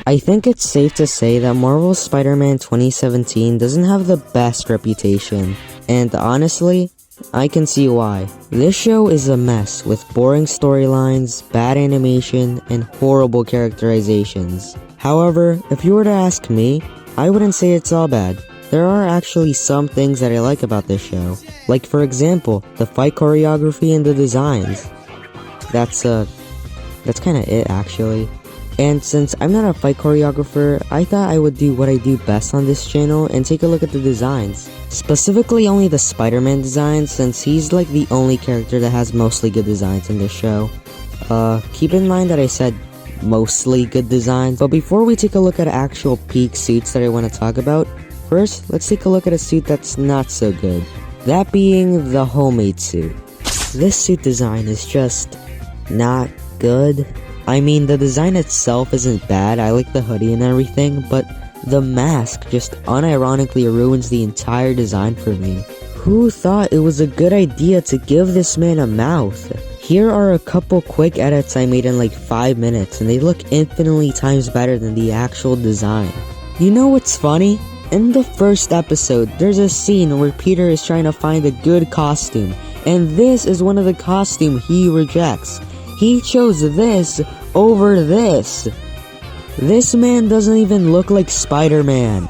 I think it's safe to say that Marvel's Spider-Man 2017 doesn't have the best reputation, and honestly, I can see why. This show is a mess with boring storylines, bad animation, and horrible characterizations. However, if you were to ask me, I wouldn't say it's all bad. There are actually some things that I like about this show. Like for example, the fight choreography and the designs. That's kinda it actually. And since I'm not a fight choreographer, I thought I would do what I do best on this channel and take a look at the designs. Specifically only the Spider-Man designs, since he's like the only character that has mostly good designs in this show. Keep in mind that I said mostly good designs, but before we take a look at actual peak suits that I want to talk about, first, let's take a look at a suit that's not so good. That being the homemade suit. This suit design is just not good. I mean, the design itself isn't bad, I like the hoodie and everything, but the mask just unironically ruins the entire design for me. Who thought it was a good idea to give this man a mouth? Here are a couple quick edits I made in like 5 minutes, and they look infinitely times better than the actual design. You know what's funny? In the first episode, there's a scene where Peter is trying to find a good costume, and this is one of the costumes he rejects. He chose this over this. This man doesn't even look like Spider-Man.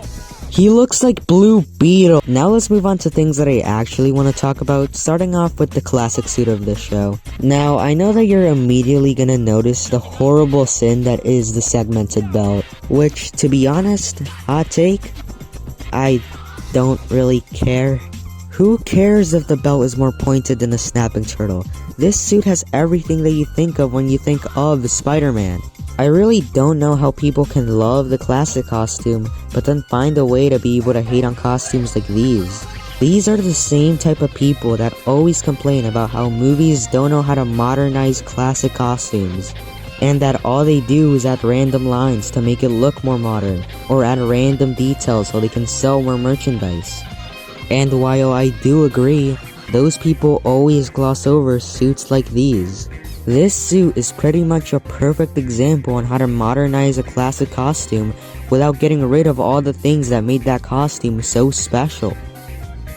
He looks like Blue Beetle. Now let's move on to things that I actually want to talk about, starting off with the classic suit of this show. Now, I know that you're immediately gonna notice the horrible sin that is the segmented belt, which, to be honest, hot take, I don't really care. Who cares if the belt is more pointed than a snapping turtle? This suit has everything that you think of when you think of Spider-Man. I really don't know how people can love the classic costume, but then find a way to be able to hate on costumes like these. These are the same type of people that always complain about how movies don't know how to modernize classic costumes, and that all they do is add random lines to make it look more modern, or add random details so they can sell more merchandise. And while I do agree, those people always gloss over suits like these. This suit is pretty much a perfect example on how to modernize a classic costume without getting rid of all the things that made that costume so special.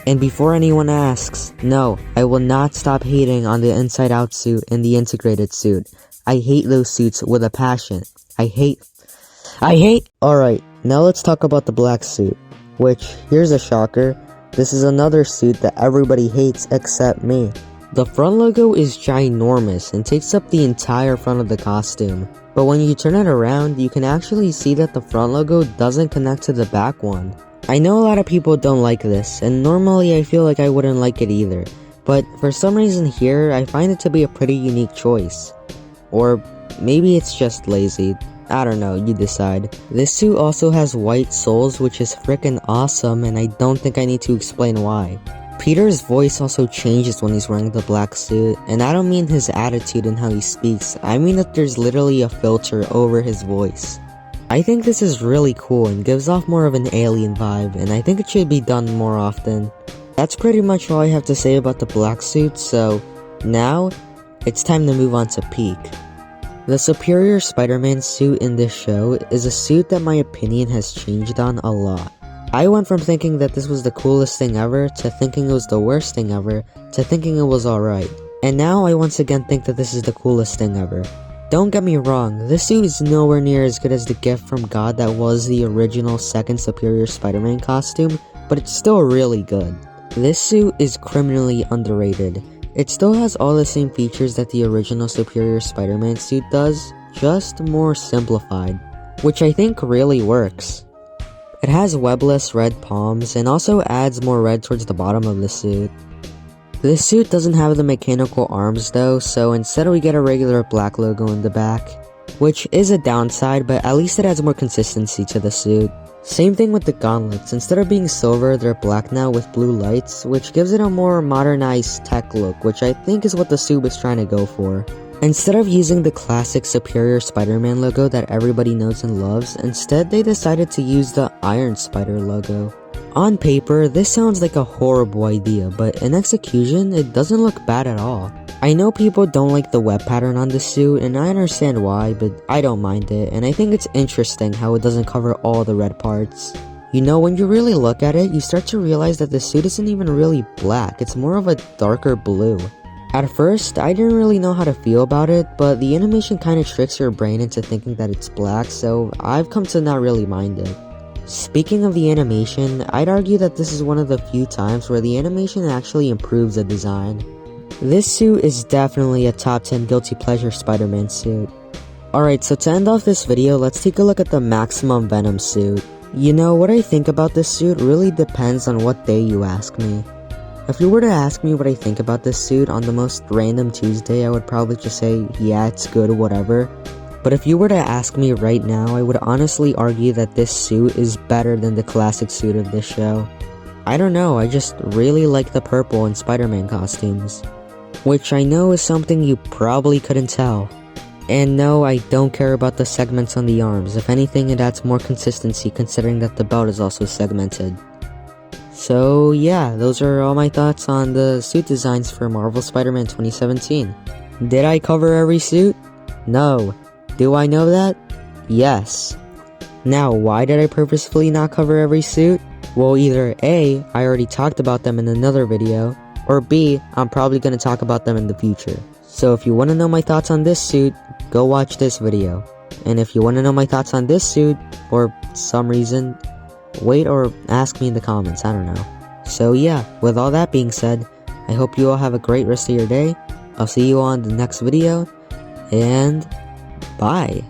And before anyone asks, no, I will not stop hating on the inside out suit and the integrated suit. I hate those suits with a passion. Alright, now let's talk about the black suit, which, here's a shocker, this is another suit that everybody hates except me. The front logo is ginormous and takes up the entire front of the costume, but when you turn it around, you can actually see that the front logo doesn't connect to the back one. I know a lot of people don't like this, and normally I feel like I wouldn't like it either, but for some reason here, I find it to be a pretty unique choice. Or maybe it's just lazy. I don't know, you decide. This suit also has white soles, which is frickin' awesome, and I don't think I need to explain why. Peter's voice also changes when he's wearing the black suit, and I don't mean his attitude and how he speaks, I mean that there's literally a filter over his voice. I think this is really cool and gives off more of an alien vibe, and I think it should be done more often. That's pretty much all I have to say about the black suit, so now, it's time to move on to peak. The Superior Spider-Man suit in this show is a suit that my opinion has changed on a lot. I went from thinking that this was the coolest thing ever, to thinking it was the worst thing ever, to thinking it was alright. And now I once again think that this is the coolest thing ever. Don't get me wrong, this suit is nowhere near as good as the gift from God that was the original second Superior Spider-Man costume, but it's still really good. This suit is criminally underrated. It still has all the same features that the original Superior Spider-Man suit does, just more simplified, which I think really works. It has webless red palms and also adds more red towards the bottom of the suit. This suit doesn't have the mechanical arms though, so instead we get a regular black logo in the back, which is a downside, but at least it adds more consistency to the suit. Same thing with the gauntlets. Instead of being silver, they're black now with blue lights, which gives it a more modernized tech look, which I think is what the suit was trying to go for. Instead of using the classic Superior Spider-Man logo that everybody knows and loves, instead they decided to use the Iron Spider logo. On paper, this sounds like a horrible idea, but in execution, it doesn't look bad at all. I know people don't like the web pattern on the suit, and I understand why, but I don't mind it, and I think it's interesting how it doesn't cover all the red parts. You know, when you really look at it, you start to realize that the suit isn't even really black, it's more of a darker blue. At first, I didn't really know how to feel about it, but the animation kinda tricks your brain into thinking that it's black, so I've come to not really mind it. Speaking of the animation, I'd argue that this is one of the few times where the animation actually improves the design. This suit is definitely a top 10 guilty pleasure Spider-Man suit. Alright, so to end off this video, let's take a look at the Maximum Venom suit. You know, what I think about this suit really depends on what day you ask me. If you were to ask me what I think about this suit on the most random Tuesday, I would probably just say, yeah, it's good, whatever. But if you were to ask me right now, I would honestly argue that this suit is better than the classic suit of this show. I don't know, I just really like the purple and Spider-Man costumes. Which I know is something you probably couldn't tell. And no, I don't care about the segments on the arms. If anything, it adds more consistency considering that the belt is also segmented. So yeah, those are all my thoughts on the suit designs for Marvel Spider-Man 2017. Did I cover every suit? No. Do I know that? Yes. Now, why did I purposefully not cover every suit? Well, either A, I already talked about them in another video, or B, I'm probably going to talk about them in the future. So if you want to know my thoughts on this suit, go watch this video. And if you want to know my thoughts on this suit, for some reason, wait or ask me in the comments, I don't know. So yeah, with all that being said, I hope you all have a great rest of your day. I'll see you on the next video, and bye.